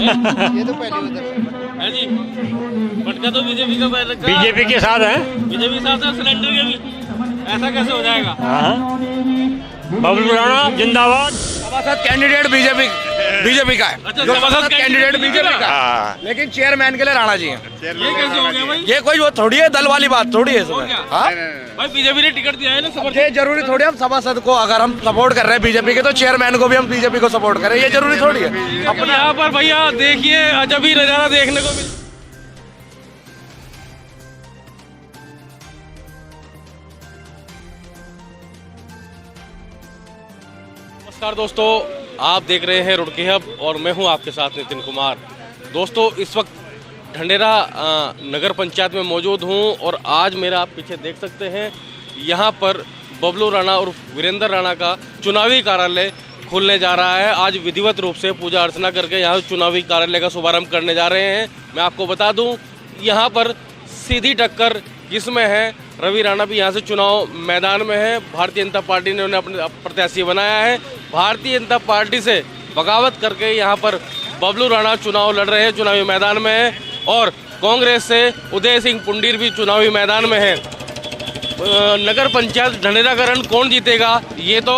ये तो पहली बार है जी। फटका तो बीजेपी का पैर रखा। बीजेपी के साथ है। बीजेपी के साथ है, सिलेंडर के भी। ऐसा कैसे हो जाएगा? हाँ, बबलू राणा जिंदाबाद। सभासद कैंडिडेट बीजेपी का है। अच्छा, जो सभासद सभासद कैंडिडेट बीजेपी का है। लेकिन चेयरमैन के लिए राणा जी हैं। ये कैसे हो गया भाई? ये कोई वो थोड़ी है, दल वाली बात थोड़ी है इसमें। क्या? हाँ, भाई बीजेपी ने टिकट दिया है ना समर्थन। ये जरूरी थोड़ी है हम सभासद को अगर हम सपोर्ट कर रहे हैं बीजेपी के तो चेयरमैन को भी हम बीजेपी को सपोर्ट करें, ये जरूरी थोड़ी है। अपने यहाँ पर भैया देखिए अजब ही नजारा देखने को मिल। नमस्कार दोस्तों, आप देख रहे हैं रुड़की हब और मैं हूं आपके साथ नितिन कुमार। दोस्तों इस वक्त ढंढेरा नगर पंचायत में मौजूद हूं और आज मेरा आप पीछे देख सकते हैं यहां पर बबलू राणा और वीरेंद्र राणा का चुनावी कार्यालय खुलने जा रहा है। आज विधिवत रूप से पूजा अर्चना करके यहाँ चुनावी कार्यालय का शुभारंभ करने जा रहे हैं। मैं आपको बता दूं यहाँ पर सीधी टक्कर किसमें है, रवि राणा भी यहाँ से चुनाव मैदान में है। भारतीय जनता पार्टी ने उन्हें अपने प्रत्याशी बनाया है। भारतीय जनता पार्टी से बगावत करके यहाँ पर बबलू राणा चुनाव लड़ रहे हैं, चुनावी मैदान में है। और कांग्रेस से उदय सिंह पुंडीर भी चुनावी मैदान में है। नगर पंचायत ढंढेरा का रण कौन जीतेगा ये तो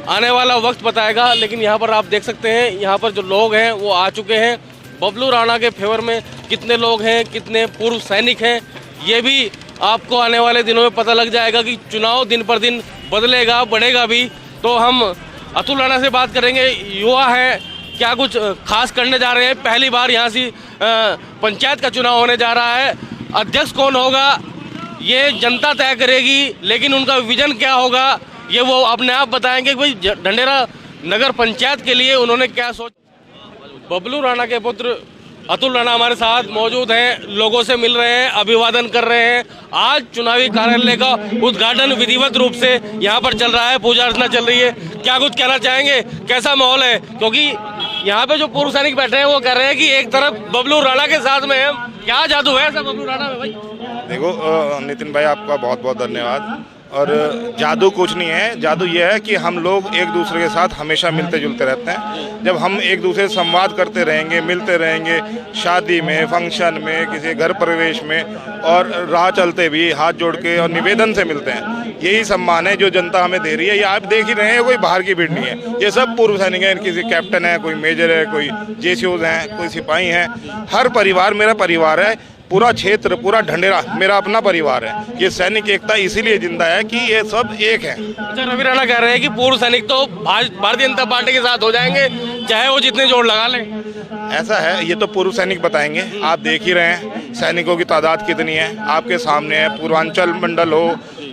आने वाला वक्त बताएगा। लेकिन यहाँ पर आप देख सकते हैं यहाँ पर जो लोग हैं वो आ चुके हैं। बबलू राणा के फेवर में कितने लोग हैं, कितने पूर्व सैनिक हैं, ये भी आपको आने वाले दिनों में पता लग जाएगा कि चुनाव दिन पर दिन बदलेगा, बढ़ेगा भी। तो हम अतुल राणा से बात करेंगे, युवा है, क्या कुछ खास करने जा रहे हैं। पहली बार यहाँ से पंचायत का चुनाव होने जा रहा है। अध्यक्ष कौन होगा ये जनता तय करेगी, लेकिन उनका विजन क्या होगा ये वो अपने आप बताएंगे। भाई ढंढेरा नगर पंचायत के लिए उन्होंने क्या सोच। बबलू राणा के पुत्र अतुल राणा हमारे साथ मौजूद हैं, लोगों से मिल रहे हैं, अभिवादन कर रहे हैं। आज चुनावी कार्यालय का उद्घाटन विधिवत रूप से यहाँ पर चल रहा है, पूजा अर्चना चल रही है। क्या कुछ कहना चाहेंगे, कैसा माहौल है? क्योंकि यहाँ पे जो पूर्व सैनिक बैठे हैं वो कह रहे हैं कि एक तरफ बबलू राणा के साथ में है, क्या जादू है ऐसा बबलू राणा में? भाई देखो नितिन भाई, आपका बहुत बहुत धन्यवाद। और जादू कुछ नहीं है, जादू ये है कि हम लोग एक दूसरे के साथ हमेशा मिलते जुलते रहते हैं। जब हम एक दूसरे से संवाद करते रहेंगे, मिलते रहेंगे, शादी में, फंक्शन में, किसी घर प्रवेश में, और राह चलते भी हाथ जोड़ के और निवेदन से मिलते हैं। यही सम्मान है जो जनता हमें दे रही है। ये आप देख ही रहे हैं, कोई बाहर की भीड़ नहीं है। ये सब पूर्व सैनिक हैं, किसी कैप्टन है, कोई मेजर है, कोई जेसीओज हैं, कोई सिपाही हैं। हर परिवार मेरा परिवार है, पूरा क्षेत्र, पूरा ढंढेरा मेरा अपना परिवार है। ये सैनिक एकता इसीलिए जिंदा है कि ये सब एक है। अच्छा, रवि राणा कह रहे हैं कि पूर्व सैनिक तो भारतीय जनता पार्टी के साथ हो जाएंगे चाहे वो जितने जोड़ लगा लें। ऐसा है, ये तो पूर्व सैनिक बताएंगे। आप देख ही रहे हैं सैनिकों की तादाद कितनी है, आपके सामने है। पूर्वांचल मंडल हो,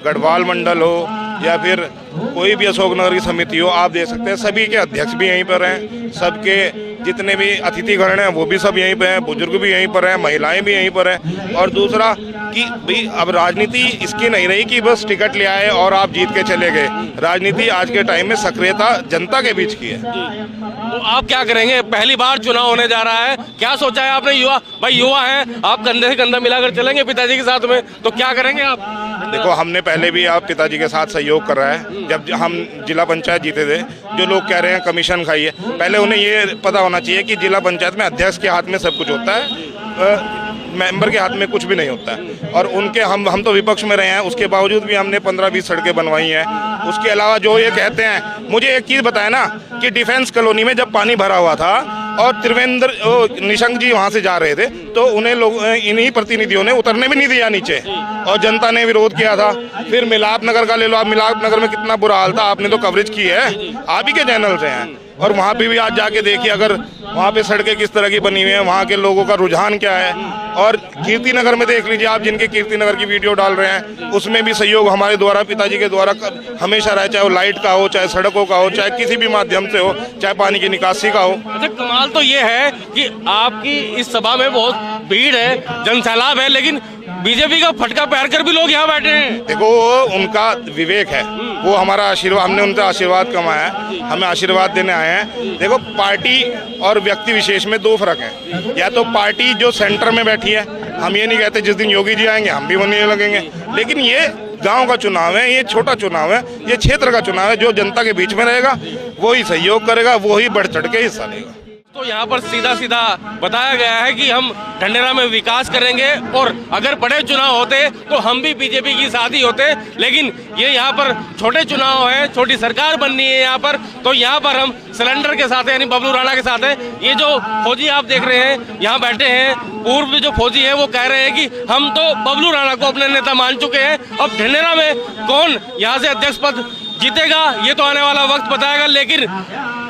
गढ़वाल मंडल हो, या फिर कोई भी अशोकनगर की समिति हो, आप देख सकते हैं सभी के अध्यक्ष भी यहीं पर हैं। सबके जितने भी अतिथिगण हैं वो भी सब यहीं पे हैं, बुजुर्ग भी यहीं पर हैं, महिलाएं भी यहीं पर हैं। और दूसरा कि भाई अब राजनीति इसकी नहीं रही कि बस टिकट ले आए और आप जीत के चले गए। राजनीति आज के टाइम में सक्रियता जनता के बीच की है। तो आप क्या करेंगे? पहली बार चुनाव होने जा रहा है, क्या सोचा है आपने? युवा भाई, युवा हैं आप, कंधे से कंधा मिलाकर चलेंगे पिताजी के साथ में, तो क्या करेंगे आप? देखो, हमने पहले भी आप पिताजी के साथ सहयोग कर रहा है। जब हम जिला पंचायत जीते थे, जो लोग कह रहे हैं कमीशन खाइए, पहले उन्हें ये पता होना चाहिए कि जिला पंचायत में अध्यक्ष के हाथ में सब कुछ होता है, मेंबर के हाथ में कुछ भी नहीं होता है। और उनके हम तो विपक्ष में रहे हैं, उसके बावजूद भी हमने 15-20 सड़कें बनवाई हैं। उसके अलावा जो ये कहते हैं, मुझे एक चीज़ बताया ना कि डिफेंस कॉलोनी में जब पानी भरा हुआ था और त्रिवेंद्र निशंक जी वहाँ से जा रहे थे, तो उन्हें लोग, इन्हीं प्रतिनिधियों ने उतरने भी नहीं दिया नीचे, और जनता ने विरोध किया था। फिर मिलाप नगर का ले लो आप, मिलाप नगर में कितना बुरा हाल था, आपने तो कवरेज की है, आप ही के चैनल से हैं। और वहाँ पे भी आज जाके देखिए, अगर वहाँ पे सड़कें किस तरह की बनी हुई हैं, वहाँ के लोगों का रुझान क्या है। और कीर्ति नगर में देख लीजिए आप, जिनके कीर्ति नगर की वीडियो डाल रहे हैं, उसमें भी सहयोग हमारे द्वारा, पिताजी के द्वारा हमेशा रहे, चाहे वो लाइट का हो, चाहे सड़कों का हो, चाहे किसी भी माध्यम से हो, चाहे पानी की निकासी का हो। अच्छा, कमाल तो ये है कि आपकी इस सभा में बहुत भीड़ है, जनसैलाब है, लेकिन बीजेपी का फटका पहन कर भी लोग यहाँ बैठे हैं। देखो, उनका विवेक है, वो हमारा आशीर्वाद, हमने उनका आशीर्वाद कमाया है, हमें आशीर्वाद देने आए हैं। देखो, पार्टी और व्यक्ति विशेष में दो फर्क है। या तो पार्टी जो सेंटर में बैठी है, हम ये नहीं कहते जिस दिन योगी जी आएंगे हम भी बनने लगेंगे, लेकिन ये गांव का चुनाव है, ये छोटा चुनाव है, ये क्षेत्र का चुनाव है। जो जनता के बीच में रहेगा वही सहयोग करेगा, वही बढ़ चढ़ के हिस्सा लेगा। तो यहाँ पर सीधा सीधा बताया गया है कि हम ढंढेरा में विकास करेंगे और अगर बड़े चुनाव होते तो हम भी बीजेपी की साथ ही होते, लेकिन ये यहाँ पर छोटे चुनाव है, छोटी सरकार बननी है यहाँ पर, तो यहाँ पर हम सिलेंडर के साथ है, यानी बबलू राणा के साथ है। ये जो फौजी आप देख रहे हैं यहाँ बैठे हैं, पूर्व जो फौजी है वो कह रहे हैं कि हम तो बबलू राणा को अपने नेता मान चुके हैं, अब ढंढेरा में कौन यहाँ से अध्यक्ष पद जीतेगा ये तो आने वाला वक्त बताएगा, लेकिन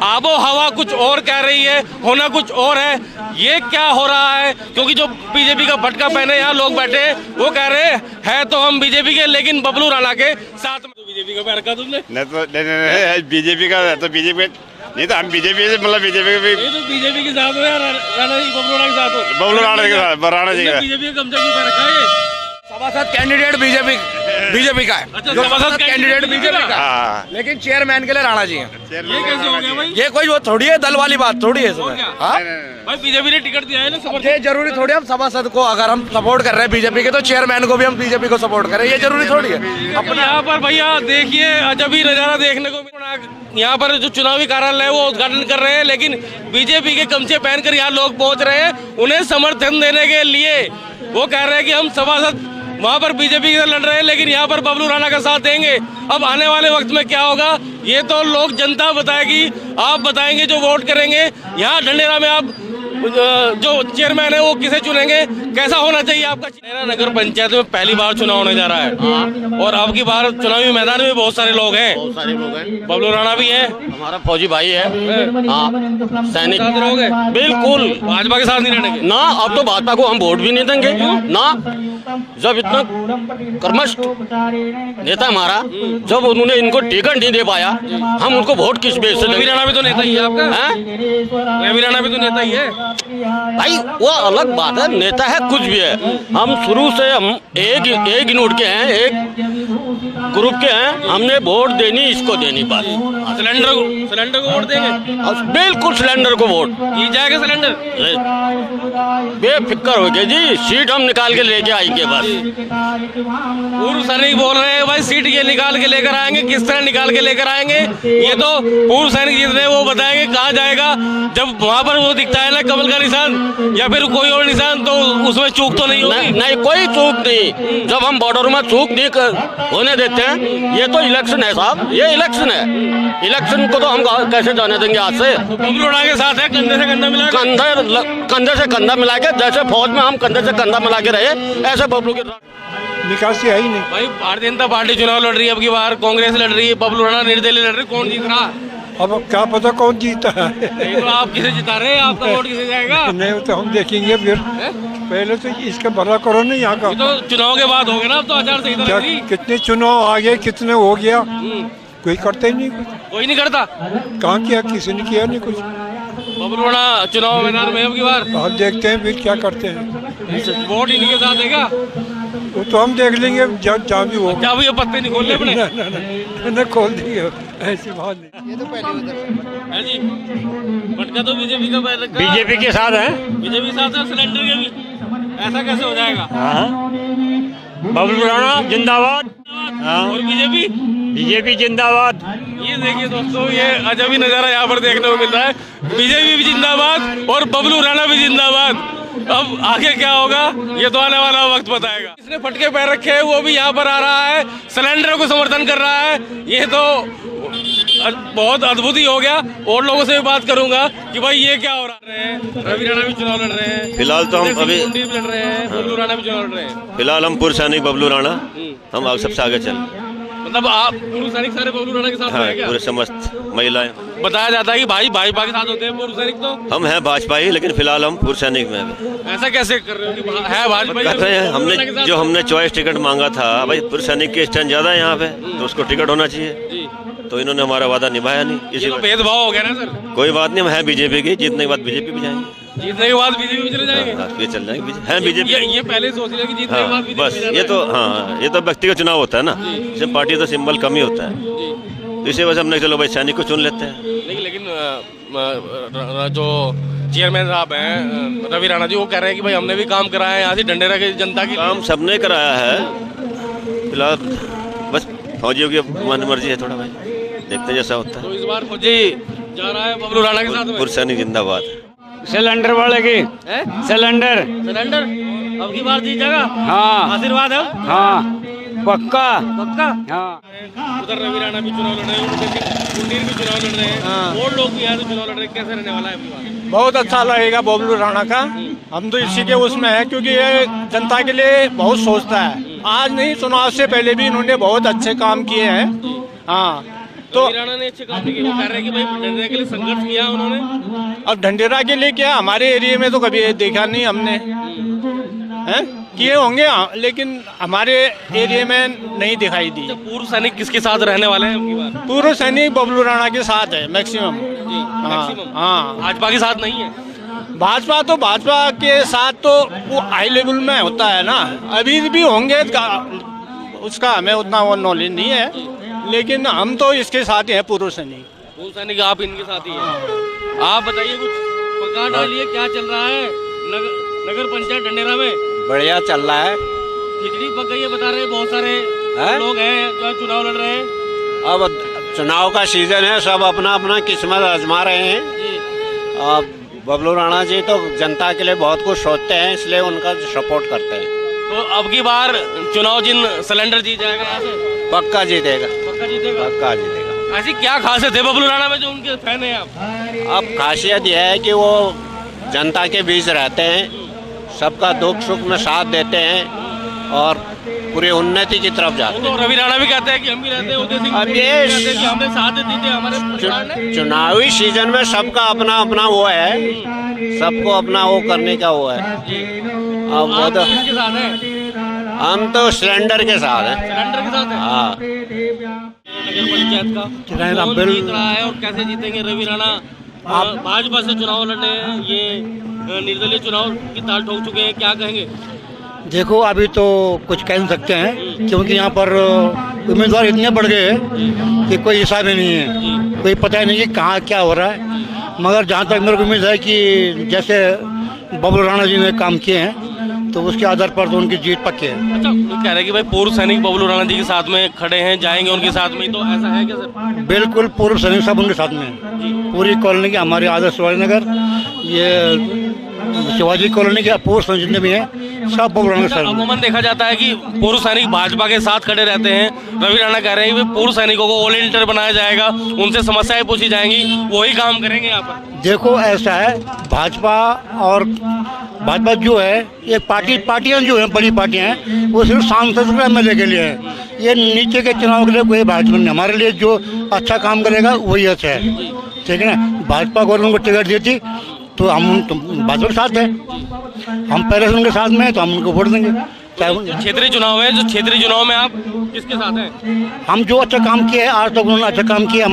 आबो हवा कुछ और कह रही है, होना कुछ और है। ये क्या हो रहा है, क्योंकि जो बीजेपी का भटका पहने यहाँ लोग बैठे हैं वो कह रहे हैं तो हम बीजेपी के, लेकिन बबलू राणा के साथ में। तो बीजेपी का पैर रखा तुमने? नहीं बीजेपी का तो बीजेपी नहीं, तो हम बीजेपी से मतलब बीजेपी तो बीजेपी के साथ हो या राणा जी, बबलू राणा के साथ हो? बबलू राणा के साथ, राणा जी का बीजेपी का कमजा क्यों पैर रखा है? सभासद कैंडिडेट बीजेपी का है। अच्छा, जो सभासद कैंडिडेट बीजेपी का हाँ। है, लेकिन चेयरमैन के लिए राणा जी हैं। ये कैसे हो गया भाई? ये कोई वो थोड़ी है, दल वाली बात थोड़ी है इसमें। हाँ? भाई बीजेपी ने टिकट दिया है ना, समर्थन। ये जरूरी थोड़ी हम सभासद को अगर हम सपोर्ट कर रहे हैं बीजेपी के तो चेयरमैन को भी हम बीजेपी को सपोर्ट करें, ये जरूरी थोड़ी है। अपने यहाँ पर भैया देखिए अजब ही नजारा देखने को मिला। यहाँ पर जो चुनावी कार्यालय है वो उद्घाटन कर रहे हैं, लेकिन बीजेपी के गमछे पहनकर यहाँ लोग पहुंच रहे हैं उन्हें समर्थन देने के लिए। वो कह रहे हैं कि हम सभासद वहाँ पर बीजेपी के साथ लड़ रहे हैं, लेकिन यहाँ पर बबलू राणा का साथ देंगे। अब आने वाले वक्त में क्या होगा ये तो लोग जनता बताएगी, आप बताएंगे जो वोट करेंगे। यहाँ ढंढेरा में आप जो चेयरमैन है वो किसे चुनेंगे, कैसा होना चाहिए आपका? ढंढेरा नगर पंचायत में पहली बार चुनाव होने जा रहा है और अब की बार चुनावी मैदान में बहुत सारे लोग हैं। बहुत सारे लोग हैं, बबलू राणा भी है, हमारा फौजी भाई है, हाँ सैनिक। साथ रहोगे? बिल्कुल, भाजपा के साथ नहीं रहने ना अब तो भाजपा को हम वोट भी नहीं देंगे ना। जब इतना कर्मठ नेता हमारा, जब उन्होंने इनको टिकट नहीं दे पाया, हम उनको वोट किस बेस से रवि देंगे? राणा भी तो नेता ही है आपका। रवि राणा भी तो नेता ही है भाई, वो अलग बात है, नेता है कुछ भी है। हम शुरू से हम एक यूनिट के हैं, एक ग्रुप के हैं, हमने वोट देनी इसको देनी बस। सिलेंडर को वोट देंगे? बिल्कुल सिलेंडर को वोट ये जाएगा सिलेंडर? बेफिक्र हो गए जी, सीट हम निकाल के लेके आएंगे बस। पूर्व सैनिक बोल रहे हैं भाई सीट ये निकाल के लेकर आएंगे, किस तरह निकाल के लेकर आएंगे ये तो पूर्व सैनिक जीत रहे वो बताएंगे कहाँ जाएगा। जब वहाँ पर वो दिखता है ना कमल का निशान या फिर कोई और निशान, तो उसमें चूक तो नहीं होगी? नहीं, कोई चूक नहीं। जब हम बॉर्डर में चूक नहीं होने देते हैं, ये तो इलेक्शन है साहब, ये इलेक्शन है। इलेक्शन को तो हम कैसे जाने देंगे आज से? बबलू राणा के साथ है, कंधे से कंधा मिला, कंधे से कंधा मिला के, जैसे फौज में हम कंधे से कंधा मिला के रहे, ऐसे बबलू के निकासी है ही नहीं। भाई भारतीय जनता पार्टी चुनाव लड़ रही है, अब की बार कांग्रेस लड़ रही है, बबलू राणा निर्दलीय लड़ रहे, कौन जीत रहा? अब क्या पता कौन जीता है। नहीं तो आप किसे जिता रहे हैं, आपका वोट किसे जाएगा? नहीं तो हम देखेंगे फिर, पहले तो इसका भला करो ना यहाँ का। ये तो चुनाव के बाद हो गया ना, अब तो आचार संहिता क्या लग रही। कितने चुनाव आ गए, कितने हो गया, कोई करता ही नहीं कुछ। कोई नहीं करता। कहाँ किया, किसी ने किया नहीं कुछ। बबलू राणा चुनाव मैदान में अब की बार आप देखते हैं फिर क्या करते हैं। वोट इन्हीं के साथ देगा? वो तो हम देख लेंगे जहाँ भी होगा। क्या ये पत्ते नहीं खोलने अपने? न खोल देंगे, ऐसी बात नहीं। ये तो पहली उधर है जी, भटका तो बीजेपी का पैर रखा। बीजेपी के साथ है, बीजेपी के साथ है, सिलेंडर के भी। ऐसा कैसे हो जाएगा? बबलू राणा जिंदाबाद और बीजेपी जिंदाबाद। ये देखिए दोस्तों, ये अजब ही नजारा यहाँ पर देखने को मिल रहा है। बीजेपी भी जिंदाबाद और बबलू राणा भी जिंदाबाद। अब आगे क्या होगा ये तो आने वाला वक्त बताएगा। इसने फटके पैर रखे हैं वो भी यहाँ पर आ रहा है, सिलेंडर को समर्थन कर रहा है। ये तो बहुत अद्भुत ही हो गया। और लोगों से भी बात करूंगा कि भाई ये क्या हो रहा है। रवि राणा भी चुनाव लड़ रहे हैं, फिलहाल तो हम अभी लड़ रहे हैं, बबलू राणा भी चुनाव लड़ रहे हैं। फिलहाल हम पूर्व सैनिक बबलू राणा, हम सबसे आगे चल। मतलब आप पूर्व सैनिक सारे बबलू राणा के साथ हाँ, हैं क्या? पूरे समस्त महिलाएं। बताया जाता है कि भाई भाजपा के साथ होते हैं पूर्व सैनिक, तो हम हैं भाजपा ही, लेकिन फिलहाल हम पूर्व सैनिक में हैं। ऐसा कैसे कर रहे हो कि है भाजपा कर रहे हैं। हमने चॉइस टिकट मांगा था, भाई पूर्व सैनिक के स्टैंड ज्यादा है यहाँ पे, तो उसको टिकट होना चाहिए, तो इन्होंने हमारा वादा निभाया नहीं। इसी तो भेदभाव हो गया ना सर। कोई बात नहीं, हम हैं बीजेपी की, जीतने के बाद बीजेपी भी जाएंगे। जीतने के बाद बीजेपी में चले जाएंगे? हाँ, ये चल जाएंगे, हैं बीजेपी। ये पहले सोच लिया कि जीतने के बाद हाँ, बीजेपी बस में ये तो हाँ, ये तो व्यक्तिगत चुनाव होता है ना, इसमें पार्टी तो सिंबल कम ही होता है, तो इसी वजह से हमने चलो भाई सैनिक को चुन लेते हैं। लेकिन जो चेयरमैन साहब हैं रवि राणा जी, वो कह रहे हैं कि भाई हमने भी काम कराया है यहाँ से ढंढेरा की जनता की। काम सबने कराया है, फिलहाल बस फौजियों की मन मर्जी है थोड़ा, भाई देखते जैसा होता है। तो इस बार फौजी जा रहा है बबलू राणा के साथ में। पूर्व सैनिक जिंदाबाद। सिलेंडर वाले की है सिलेंडर। सिलेंडर अब की बार जीतेगा। हाँ आशीर्वाद है हाँ पक्का पक्का। हाँ। उधर रवि राणा भी चुनाव लड़ रहे हैं, उधर कुंडीर भी चुनाव लड़ रहे हैं, और लोग भी यहाँ से चुनाव लड़ रहे हैं। कैसे रहने वाला है अगली बार? बहुत अच्छा लगेगा बबलू राणा का। हम तो इसी के उसमें है, क्योंकि ये जनता के लिए बहुत सोचता है। आज नहीं, चुनाव से पहले भी इन्होंने बहुत अच्छे काम किए हैं। हाँ तो रवि राणा ने अच्छे काम किए। वो कह रहे हैं कि भाई डंडेरा के लिए संघर्ष किया उन्होंने। अब ढंडेरा के लिए क्या, हमारे एरिया में तो कभी देखा नहीं हमने, हैं किए होंगे हाँ, लेकिन हमारे एरिया में नहीं दिखाई दी। पूर्व सैनिक किसके साथ रहने वाले हैं अगली बार? पूर्व सैनिक बबलू राणा के साथ है मैक्सिमम। हाँ मैक्सिमम। हाँ। भाजपा के साथ नहीं है। भाजपा के साथ तो वो हाई लेवल में होता है ना, अभी भी होंगे उसका हमें उतना वो नॉलेज नहीं है, लेकिन हम तो इसके साथ ही हैं पूर्व सैनिक। पूर्व सैनिक आप इनके साथ ही हैं। आप बताइए कुछ पका डालिए, क्या चल रहा है नगर पंचायत ढंडेरा में? बढ़िया चल रहा है। खिचड़ी पक गई है बता रहे हैं, बहुत सारे लोग हैं जो चुनाव लड़ रहे हैं। अब चुनाव का सीजन है, सब अपना अपना किस्मत आजमा रहे हैं। अब बबलू राणा जी तो जनता के लिए बहुत कुछ सोचते हैं, इसलिए उनका सपोर्ट करते हैं। तो अब की बार चुनाव जिन सिलेंडर जीत जाएगा यहाँ से? पक्का जीतेगा। पक्का जीतेगा। पक्का जीतेगा। ऐसी क्या खासियत है बबलू राणा में जो उनके फैन है आप? अब खासियत यह है कि वो जनता के बीच रहते हैं, सबका दुख सुख में साथ देते हैं और पूरी उन्नति की तरफ जाते हैं। तो रवि राणा भी कहते हैं कि हम भी रहते हैं, उदय सिंह अब भी ये कहते हैं कि हमने साथ दी थी हमारे सरकार ने। चुनावी सीजन में सबका अपना अपना वो है, सबको अपना वो करने का वो है। अब वो आप तो किसके साथ हैं? हम तो सिलेंडर के साथ हैं। सिलेंडर के साथ हैं। हाँ। नगर पंचायत का कौन जीत रहा है और कैसे जीतेंगे रवि राणा? भाजपा से चुनाव लड़ने हैं, ये निर्दलीय चुनाव की ताल ठोक चुके हैं, क्या कहेंगे? देखो अभी तो कुछ कह नहीं सकते हैं, क्योंकि यहाँ पर उम्मीदवार इतने बढ़ गए हैं कि कोई हिसाब ही नहीं है, कोई पता ही नहीं कि कहाँ क्या हो रहा है। मगर जहाँ तक मेरे को उम्मीद है कि जैसे बबलू राणा जी ने काम किए हैं तो उसके आधार पर तो उनकी जीत पक्की है। अच्छा, वो कह रहे हैं कि भाई पूर्व सैनिक बबलू राणा जी के साथ में खड़े हैं, जाएंगे उनके साथ में, तो ऐसा है क्या सर? बिल्कुल पूर्व सैनिक सब उनके साथ में है। पूरी कॉलोनी की, हमारे आदर्श शिवाजी नगर, ये शिवाजी कॉलोनी के पूर्व सैनिक जितने भी हैं सब बबलू राणा के साथ में। अमूमन देखा जाता है कि पूर्व सैनिक भाजपा के साथ खड़े रहते हैं। रवि राणा कह रहे हैं कि पूर्व सैनिकों को वॉलंटियर बनाया जाएगा, उनसे समस्याएं पूछी जाएंगी, वही काम करेंगे यहाँ पर। देखो ऐसा है, भाजपा जो है ये पार्टियां जो हैं, बड़ी पार्टियां हैं, वो सिर्फ सांसद के एमएलए के लिए है। ये नीचे के चुनाव के लिए कोई भाजपा नहीं। हमारे लिए जो अच्छा काम करेगा वही अच्छा है, ठीक है ना। भाजपा को उनको टिकट देती तो हम भाजपा के साथ हैं, हम पहले से उनके साथ में हैं तो हम उनको वोट देंगे। क्षेत्रीय चुनाव है, जो क्षेत्रीय चुनाव में आप किसके साथ हैं? हम जो अच्छा काम किया है, आज तक उन्होंने अच्छा काम किया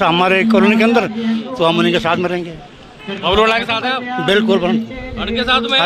हमारे कॉलोनी के अंदर, तो हम उन्हीं के साथ में रहेंगे। बबलू राणा के साथ हैं आप? बिल्कुल के साथ में?